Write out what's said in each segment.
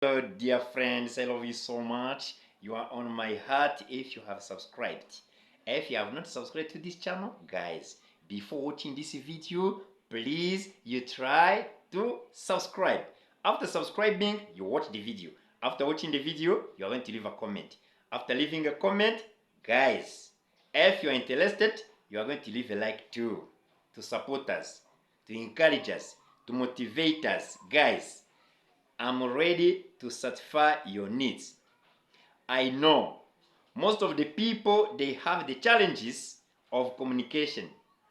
Hello, dear friends. I love you so much. You are on my heart if you have subscribed. If you have not subscribed to this channel, guys, before watching this video, please you try to subscribe. After subscribing, you watch the video. After watching the video, you are going to leave a comment. After leaving a comment, guys, if you are interested, you are going to leave a like too to support us, to encourage us, to motivate us, guys. I'm ready to satisfy your needs. I know most of the people they have the challenges of communication,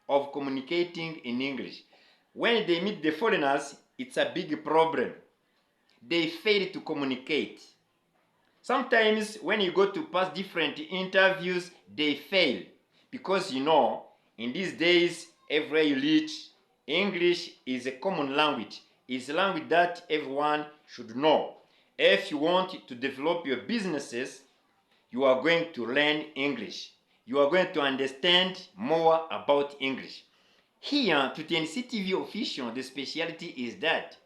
of communicating in English. When they meet the foreigners, it's a big problem. They fail to communicate. Sometimes when you go to pass different interviews, they fail because in these days, everywhere you reach, English is a common language. It's a language that everyone should know. If you want to develop your businesses, you are going to learn English. You are going to understand more about English. Here, to TNC TV official, the specialty is that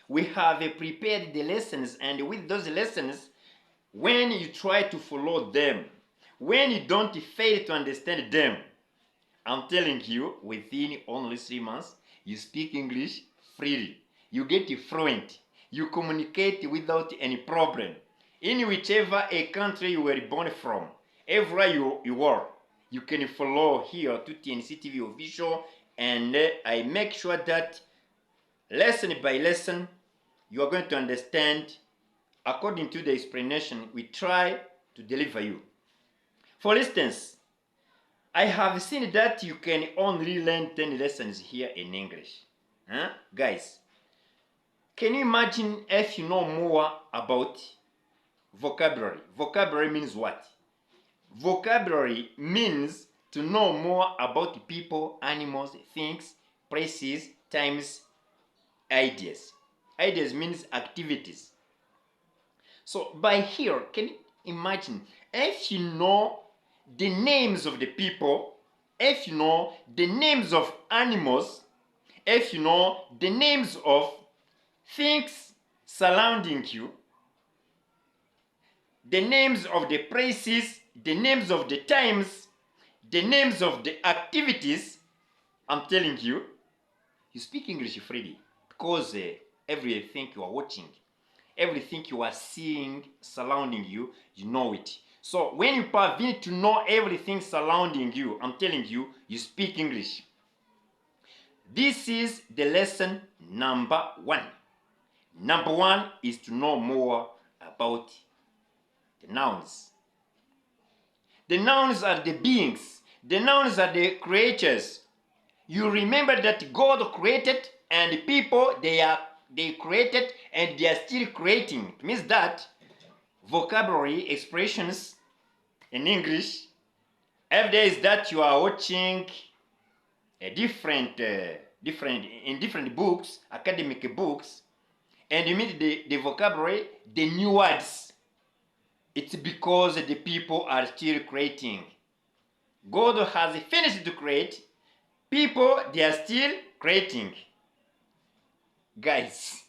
we have prepared the lessons, and with those lessons, when you try to follow them, when you don't fail to understand them, I'm telling you, within only 3 months, you speak English freely. You get fluent. You communicate without any problem. In whichever a country you were born from, everywhere you are, you can follow here to TNC TV official, and I make sure that lesson by lesson, you are going to understand according to the explanation we try to deliver you. For instance, I have seen that you can only learn 10 lessons here in English. Huh? Guys, can you imagine if you know more about vocabulary? Vocabulary means what? Vocabulary means to know more about people, animals, things, places, times, ideas. Ideas means activities. So by here, can you imagine if you know the names of the people, if you know the names of animals, if you know the names of things surrounding you, the names of the places, the names of the times, the names of the activities, I'm telling you, you speak English freely because everything you are watching, everything you are seeing surrounding you, you know it. So when you parvene to know everything surrounding you, I'm telling you, you speak English. This is the lesson number 1. Number 1 is to know more about the nouns. The nouns are the beings. The nouns are the creatures. You remember that God created, and people they created and they are still creating. It means that vocabulary expressions in English, if there is that you are watching a different books, academic books, and you meet the vocabulary, the new words, it's because the people are still creating. God has finished to create, people they are still creating. Guys,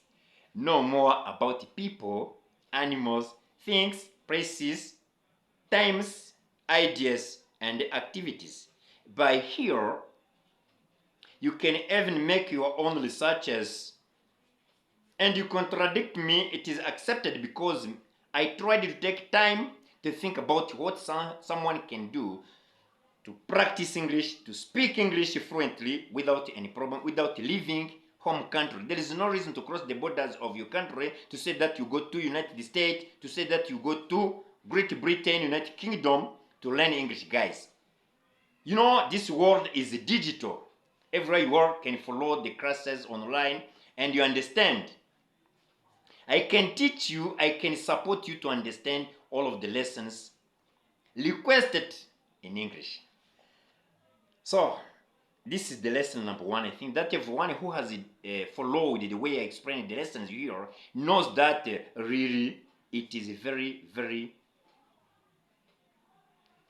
know more about people, animals, things, places, times, ideas, and activities. By here, you can even make your own researches, and you contradict me, it is accepted because I tried to take time to think about what someone can do to practice English, to speak English fluently without any problem, without leaving home country. There is no reason to cross the borders of your country to say that you go to United States, to say that you go to Great Britain, United Kingdom to learn English, guys. You know, this world is digital. Everyone can follow the classes online, and you understand. I can teach you, I can support you to understand all of the lessons requested in English. So, this is the lesson number 1. I think that everyone who has followed the way I explained the lessons here knows that really it is very, very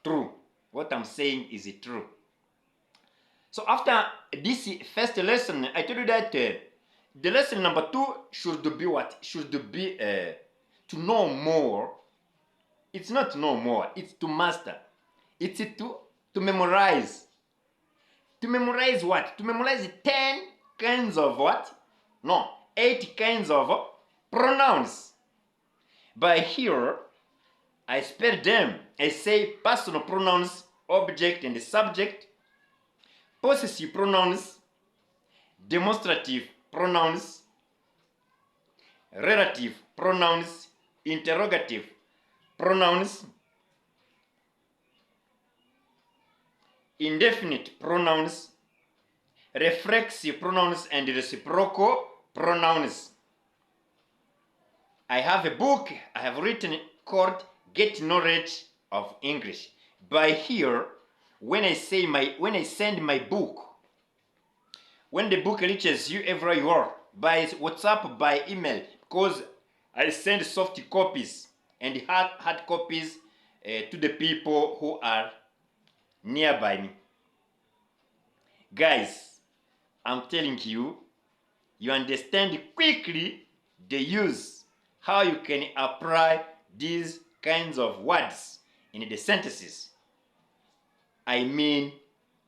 true. What I'm saying is true. So after this first lesson, I told you that The lesson number 2 should be what? Should be to know more. It's not to know more, it's to master. It's to memorize. To memorize what? To memorize 10 kinds of what? No, 8 kinds of pronouns. By here, I spell them. I say personal pronouns, object and subject, possessive pronouns, demonstrative pronouns, relative pronouns, interrogative pronouns, indefinite pronouns, reflexive pronouns, and reciprocal pronouns. I have a book I have written called Get Knowledge of English. By here, when I send my book, when the book reaches you everywhere you are, by WhatsApp, by email, because I send soft copies and hard copies to the people who are nearby me. Guys, I'm telling you, you understand quickly the use, how you can apply these kinds of words in the sentences. I mean,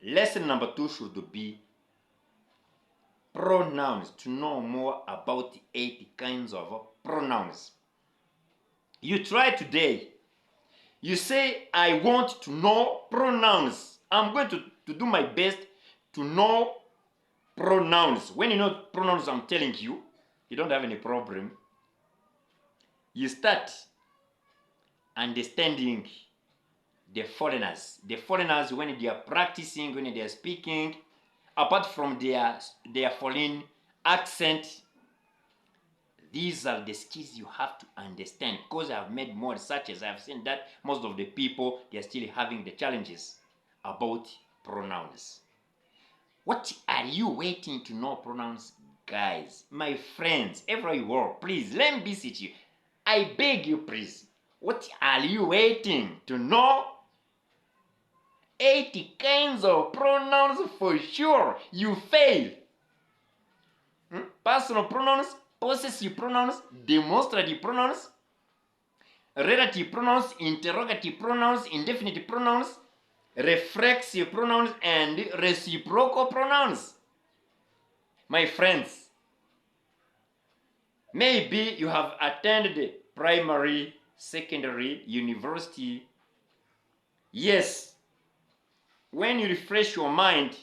lesson number 2 should be pronouns, to know more about 8 kinds of pronouns. You try today. You say, I want to know pronouns. I'm going to do my best to know pronouns. When you know pronouns, I'm telling you, you don't have any problem. You start understanding the foreigners. The foreigners, when they are practicing, when they are speaking, apart from their foreign accent, these are the skills you have to understand, because I've made more researches. I've seen that most of the people, they are still having the challenges about pronouns. What are you waiting to know pronouns, guys? My friends, everywhere you are, please, let me visit you. I beg you, please. What are you waiting to know? 80 kinds of pronouns for sure. You fail. Personal pronouns, possessive pronouns, demonstrative pronouns, relative pronouns, interrogative pronouns, indefinite pronouns, reflexive pronouns, and reciprocal pronouns. My friends, maybe you have attended primary, secondary, university. Yes, when you refresh your mind,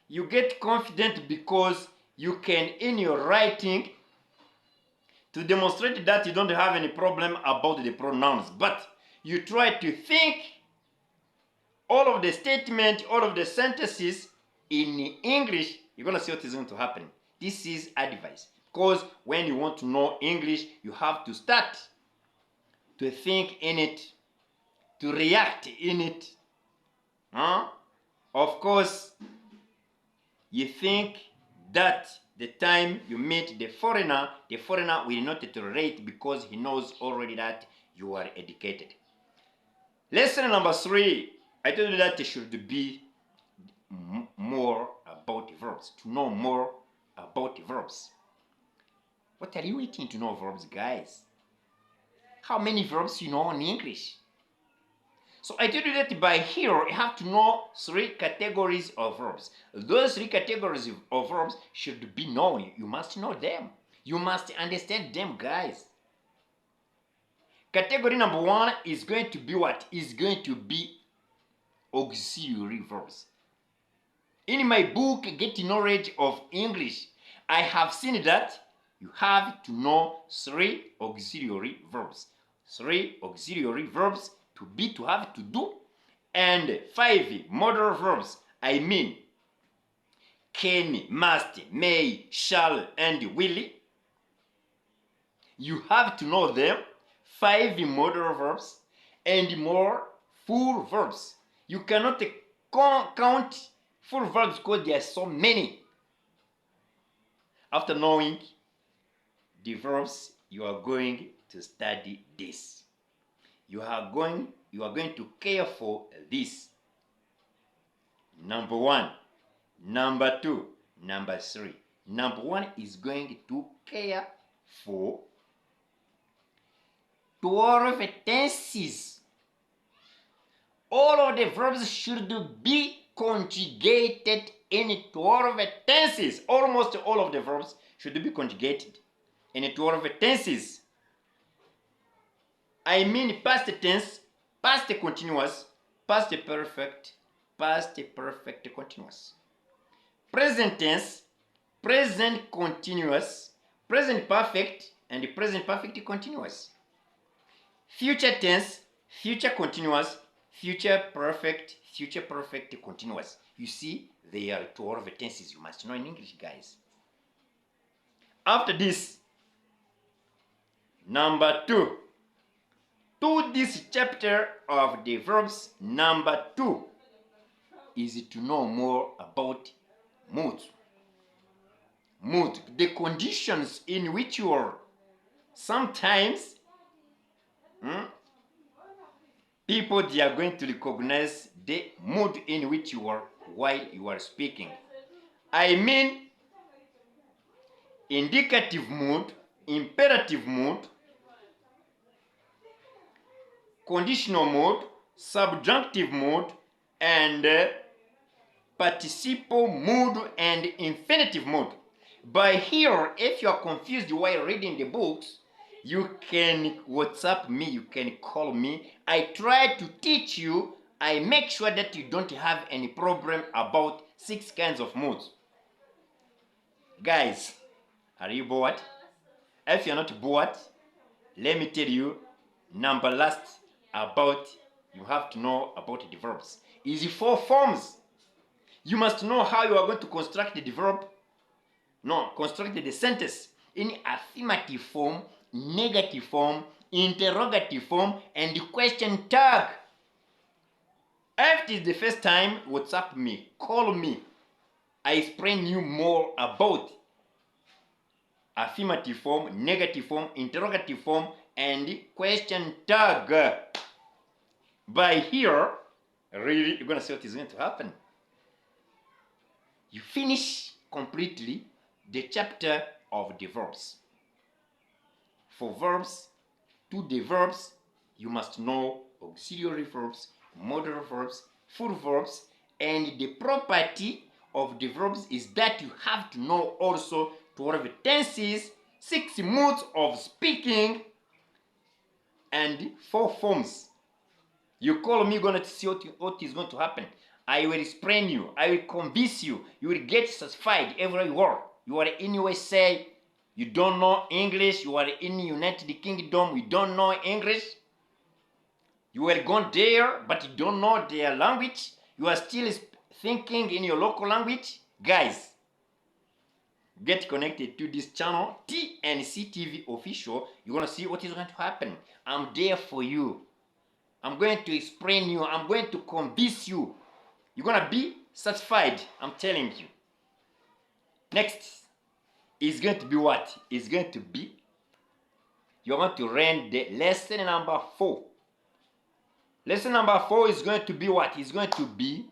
you get confident because you can, in your writing, to demonstrate that you don't have any problem about the pronouns, but you try to think all of the statement, all of the sentences in English, you're going to see what is going to happen. This is advice, because when you want to know English, you have to start to think in it, to react in it. Of course, you think that the time you meet the foreigner will not tolerate, because he knows already that you are educated. Lesson number 3, I told you that it should be more about verbs, to know more about verbs. What are you waiting to know verbs, guys? How many verbs you know in English? So I told you that by here you have to know 3 categories of verbs. Those 3 categories of verbs should be known. You must know them. You must understand them, guys. Category number 1 is going to be what? Is going to be auxiliary verbs. In my book, Get Knowledge of English, I have seen that you have to know 3 auxiliary verbs. 3 auxiliary verbs to have to do, and 5 modal verbs. I mean, can, must, may, shall, and will. You have to know them. 5 modal verbs and more full verbs. You cannot count full verbs because there are so many. After knowing the verbs, you are going to study this. You are going to care for this. Number 1, number 2, number 3. Number one is going to care for 12 tenses. All of the verbs should be conjugated in 12 tenses. Almost all of the verbs should be conjugated in 12 tenses. I mean past tense, past continuous, past perfect continuous. Present tense, present continuous, present perfect, and present perfect continuous. Future tense, future continuous, future perfect continuous. You see, there are 12 tenses you must know in English, guys. After this, number 2. To this chapter of the verbs, number 2 is to know more about mood. Mood, the conditions in which you are. Sometimes people, they are going to recognize the mood in which you are while you are speaking. I mean indicative mood, imperative mood, conditional mood, subjunctive mood, and participle mood and infinitive mood. By here, if you are confused while reading the books, you can WhatsApp me, you can call me. I try to teach you. I make sure that you don't have any problem about 6 kinds of moods. Guys, are you bored? If you're not bored, let me tell you, number last about you have to know about the verbs is 4 forms. You must know how you are going to construct the verb. No, construct the sentence in affirmative form, negative form, interrogative form, and question tag. If it is the first time, WhatsApp me, call me. I explain you more about affirmative form, negative form, interrogative form, and question tag. By here, really, you're going to see what is going to happen. You finish completely the chapter of the verbs. For verbs, to the verbs, you must know auxiliary verbs, modal verbs, full verbs, and the property of the verbs is that you have to know also 12 tenses, 6 modes of speaking, and 4 forms. You call me, you're going to see what is going to happen. I will explain you. I will convince you. You will get satisfied everywhere. You are in USA. You don't know English. You are in United Kingdom. You don't know English. You were gone there, but you don't know their language. You are still thinking in your local language. Guys, get connected to this channel, TNC TV Official. You're going to see what is going to happen. I'm there for you. I'm going to explain you. I'm going to convince you. You're going to be satisfied. I'm telling you. Next is going to be what? It's going to be, you're going to learn the lesson number 4. Lesson number 4 is going to be what? It's going to be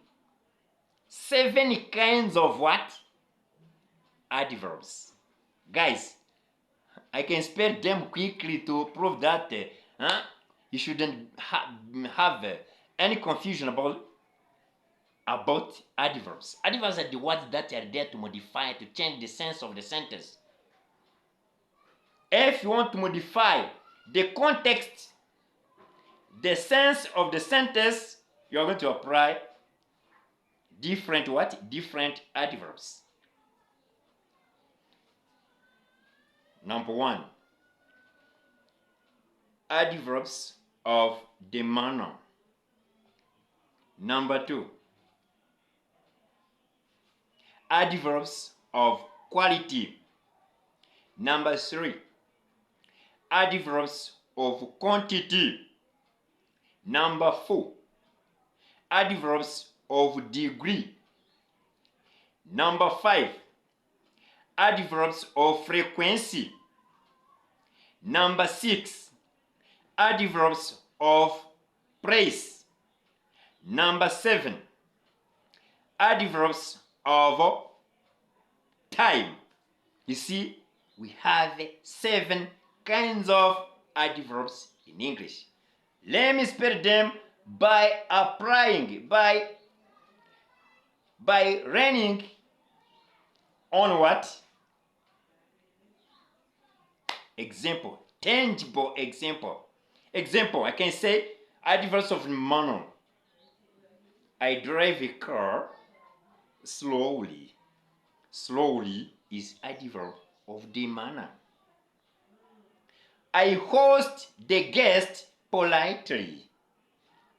7 kinds of what? Adverbs. Guys, I can spell them quickly to prove that you shouldn't have any confusion about adverbs. Adverbs are the words that are there to modify, to change the sense of the sentence. If you want to modify the context, the sense of the sentence, you are going to apply different what? Different adverbs. Number 1, adverbs of the manner. Number 2, adverbs of quality. Number 3, adverbs of quantity. Number 4, adverbs of degree. Number 5, adverbs of frequency. Number 6, adverbs of praise. Number 7, adverbs of time. You see, we have 7 kinds of adverbs in English. Let me spell them by applying, by running on what? Example, tangible example. Example, I can say adverbs of manner. I drive a car slowly. Slowly is adverb of the manner. I host the guest politely.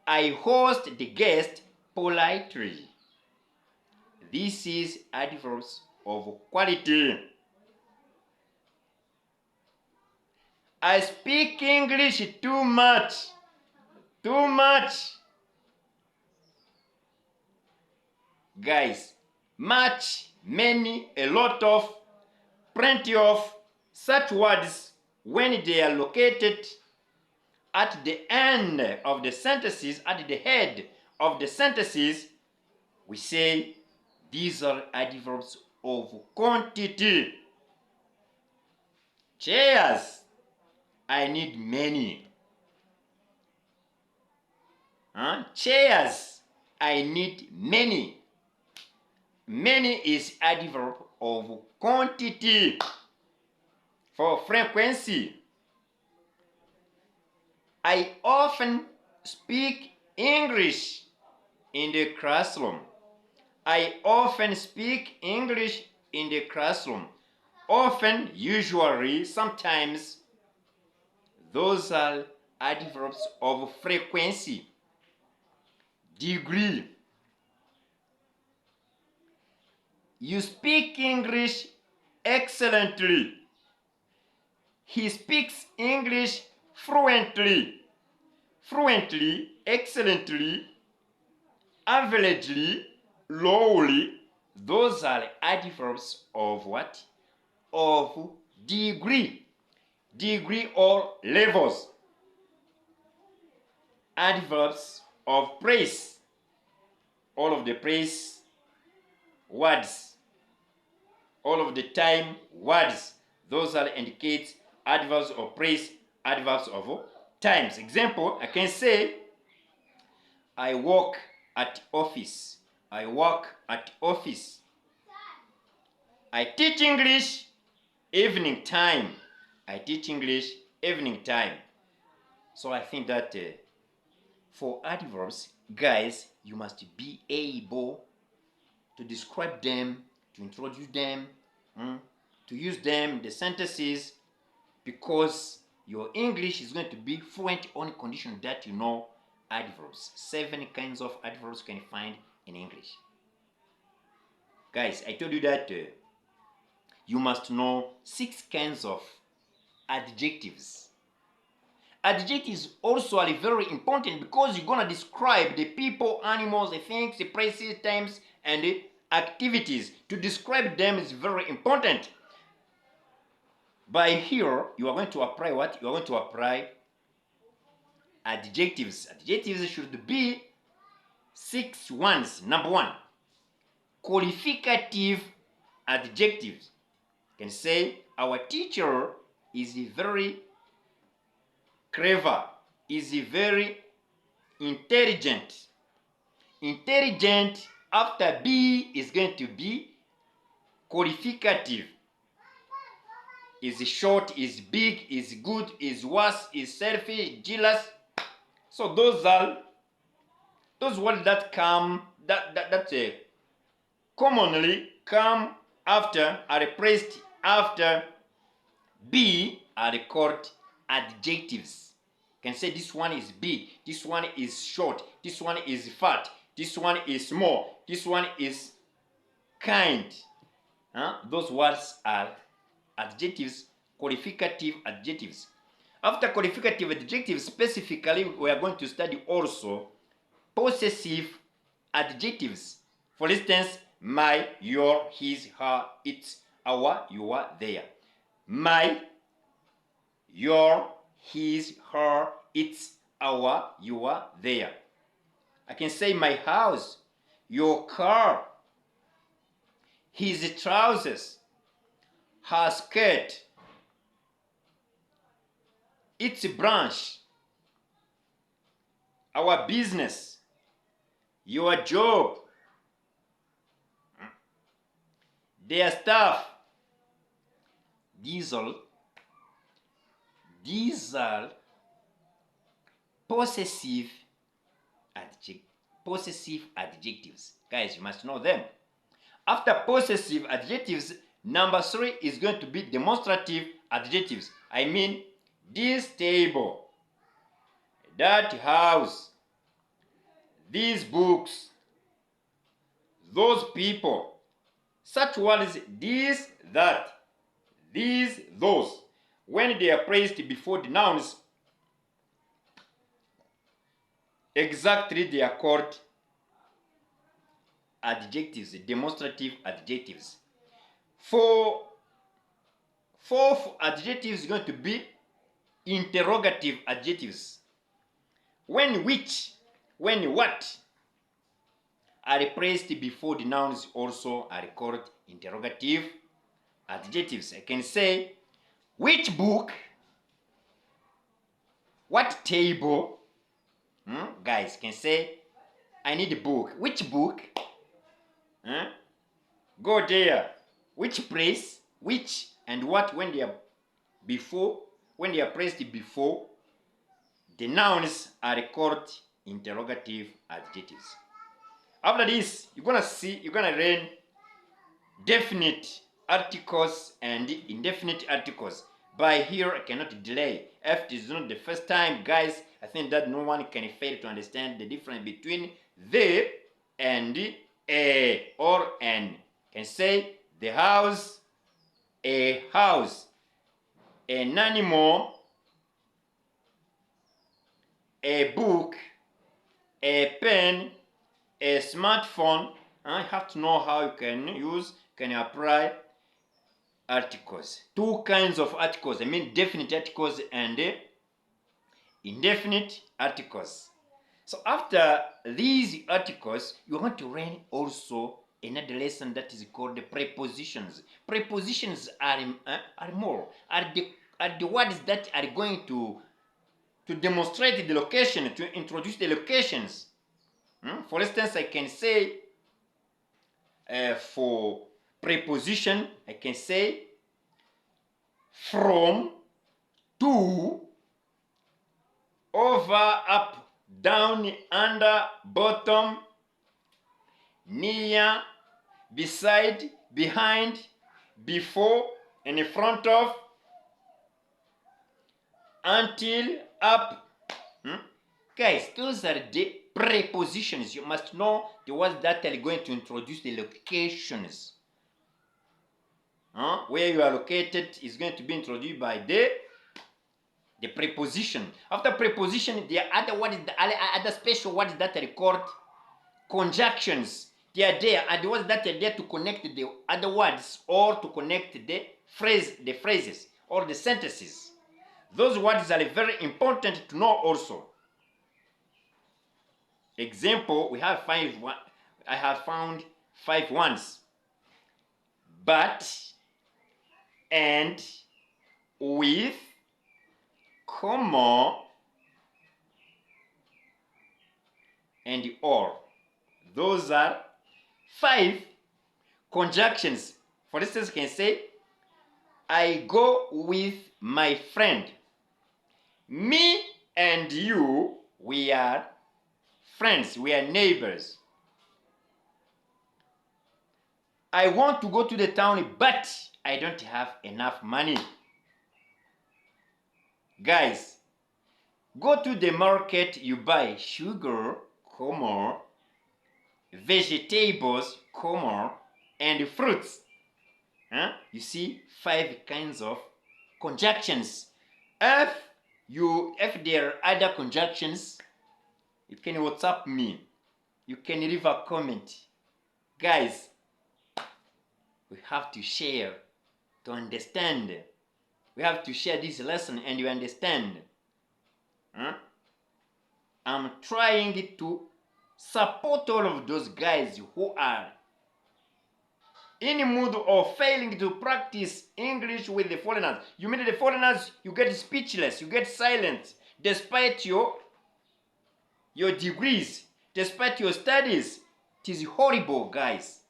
I host the guest politely. This is adverbs of quality. I speak English too much. Too much. Guys, much, many, a lot of, plenty of, such words, when they are located at the end of the sentences, at the head of the sentences, we say these are adverbs of quantity. Chairs, I need many. Chairs, I need many. Many is adverb of quantity. For frequency, I often speak English in the classroom. I often speak English in the classroom. Often, usually, sometimes, those are adverbs of frequency. Degree. You speak English excellently. He speaks English fluently. Fluently, excellently, averagely, lowly. Those are adverbs of what? Of degree. Degree or levels. Adverbs of praise. All of the praise words. All of the time words. Those are indicate adverbs of praise, adverbs of times. Example, I can say, I work at office. I work at office. I teach English evening time. I teach English evening time. So I think that for adverbs, guys, you must be able to describe them, to introduce them, to use them in the sentences, because your English is going to be fluent on condition that you know adverbs. 7 kinds of adverbs you can find in English. Guys, I told you that you must know 6 kinds of adjectives. Adjectives also are very important because you're going to describe the people, animals, the things, the places, times, and the activities. To describe them is very important. By here, you are going to apply what? You are going to apply adjectives. Adjectives should be 6 ones. Number 1, qualificative adjectives. You can say, our teacher is very clever, is very intelligent. Intelligent after be is going to be qualificative. Is short, is big, is good, is worse, is selfish, jealous. So those are those words that come commonly come after, are placed after be, are called adjectives. You can say this one is big, this one is short, this one is fat, this one is small, this one is kind. Those words are adjectives, qualificative adjectives. After qualificative adjectives, specifically, we are going to study also possessive adjectives. For instance, my, your, his, her, its, our, your, their. My, your, his, her, its, our, your, their. I can say my house, your car, his trousers, her skirt, its branch, our business, your job, their stuff. These are possessive adjectives. Guys, you must know them. After possessive adjectives, number 3 is going to be demonstrative adjectives. I mean, this table, that house, these books, those people. Such words, this, that, these, those, when they are placed before the nouns, exactly they are called adjectives, demonstrative adjectives. For fourth adjective is going to be interrogative adjectives. When which, when what are placed before the nouns also are called interrogative adjectives. I can say, which book, what table. Guys can say, I need a book. Which book? Go there. Which place? Which and what when they are before, when they are placed before the nouns are called interrogative adjectives. After this, you're gonna learn definite articles and indefinite articles. By here, I cannot delay. If it is not the first time, guys, I think that no one can fail to understand the difference between the and a or an. Can say the house, a house, an animal, a book, a pen, a smartphone. I have to know how you can apply articles. Two kinds of articles. I mean definite articles and indefinite articles. So after these articles, you want to learn also another lesson that is called the prepositions. Prepositions are the words that are going to demonstrate the location, to introduce the locations. For instance, I can say for preposition, I can say from, to, over, up, down, under, bottom, near, beside, behind, before, and in front of, until, up. Guys, those are the prepositions. You must know the words that are going to introduce the locations. Where you are located is going to be introduced by the preposition. After preposition, there are other words, other special words that are called conjunctions. They are there, and the words that are there to connect the other words or to connect the phrases or the sentences. Those words are very important to know also. Example, I have found 5 ones. But, and, with, comma, and or. Those are 5 conjunctions. For instance, you can say, I go with my friend. Me and you, we are friends, we are neighbors. I want to go to the town, but I don't have enough money. Guys, go to the market, you buy sugar, comma, vegetables, comma, and fruits. You see 5 kinds of conjunctions. If there are other conjunctions, you can WhatsApp me. You can leave a comment. Guys, we have to share to understand. We have to share this lesson and you understand. I'm trying to support all of those guys who are in mood of failing to practice English with the foreigners. You meet the foreigners, you get speechless, you get silent, despite your degrees, despite your studies. It is horrible, guys.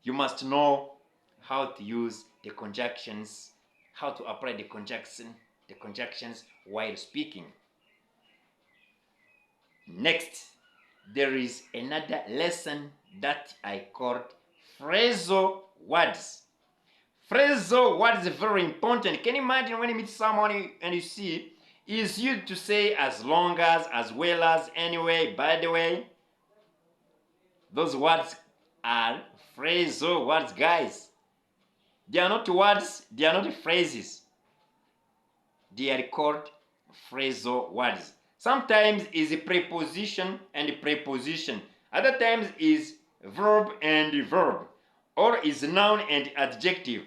You must know how to use the conjunctions, how to apply the conjunctions while speaking. Next, there is another lesson that I called phrasal words. Phrasal words are very important. Can you imagine when you meet someone and you see is used to say as long as well as, anyway, by the way? Those words are phrasal words, guys. They are not words, they are not phrases. They are called phrasal words. Sometimes is preposition and preposition. Other times is verb and verb. Or is noun and adjective.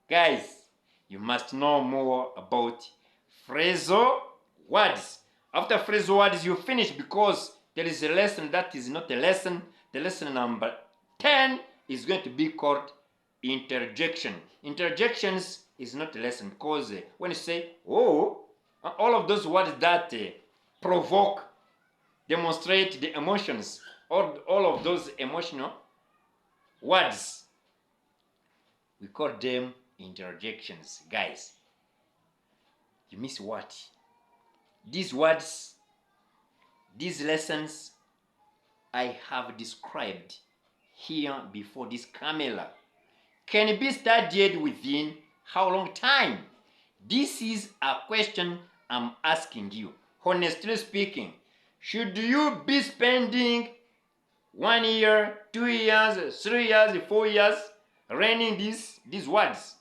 Guys, you must know more about phrasal words. After phrasal words, you finish, because there is a lesson that is not a lesson. The lesson number 10 is going to be called interjection. Interjections is not a lesson, because when you say, oh, all of those words that provoke, demonstrate the emotions, all of those emotional words, we call them interjections. Guys, you miss what? These words, these lessons I have described here before this camera can be studied within how long time? This is a question I'm asking you. Honestly speaking, should you be spending 1 year, 2 years, 3 years, 4 years learning these words?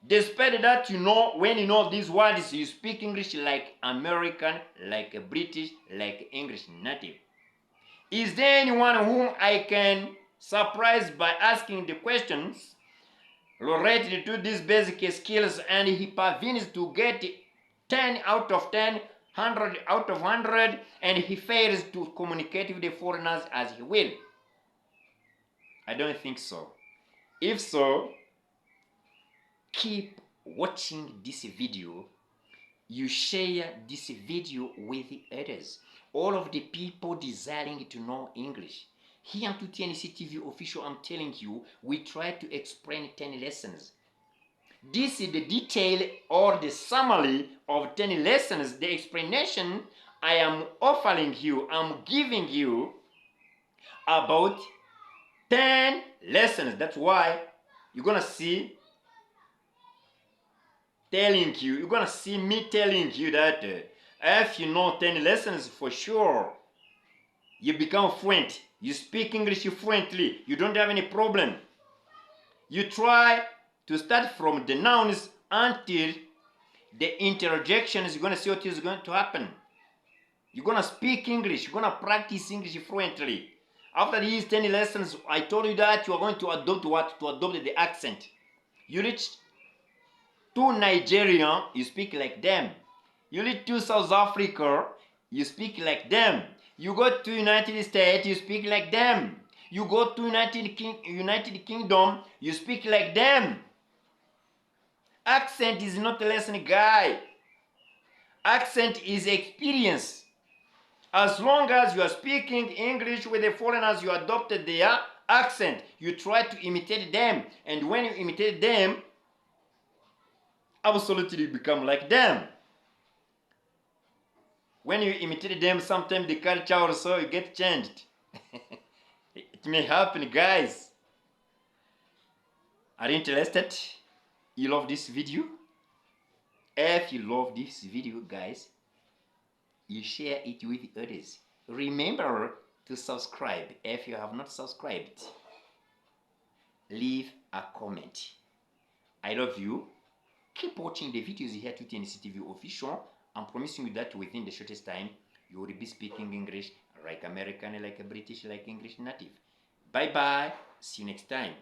Despite that, when you know these words, you speak English like American, like a British, like English native. Is there anyone whom I can surprise by asking the questions related to these basic skills, and he parvenes to get 10 out of 10, 100 out of 100, and he fails to communicate with the foreigners as he will? I don't think so. If so, keep watching this video. You share this video with others, all of the people desiring to know English. Here to TNC TV official, I'm telling you, we try to explain 10 lessons. This is the detail or the summary of 10 lessons, the explanation I am offering you, I'm giving you about 10 lessons. That's why you're gonna see you're gonna see me telling you that if you know 10 lessons, for sure you become fluent. You speak English fluently. You don't have any problem. You try to start from the nouns until the interjections. You're gonna see what is going to happen. You're gonna speak English. You're gonna practice English fluently. After these 10 lessons, I told you that you are going to adopt what? To adopt the accent. You reach to Nigeria, you speak like them. You reach to South Africa, you speak like them. You go to United States, you speak like them. You go to United Kingdom, you speak like them. Accent is not a lesson, guy. Accent is experience. As long as you are speaking English with the foreigners, you adopted their accent. You try to imitate them. And when you imitate them, absolutely become like them. When you imitate them, sometimes the culture also get changed. It may happen, guys. Are you interested? You love this video? If you love this video, guys, you share it with others. Remember to subscribe. If you have not subscribed, leave a comment. I love you. Keep watching the videos here to TNC TV official. I'm promising you that within the shortest time, you will be speaking English like American, like a British, like English native. Bye bye. See you next time.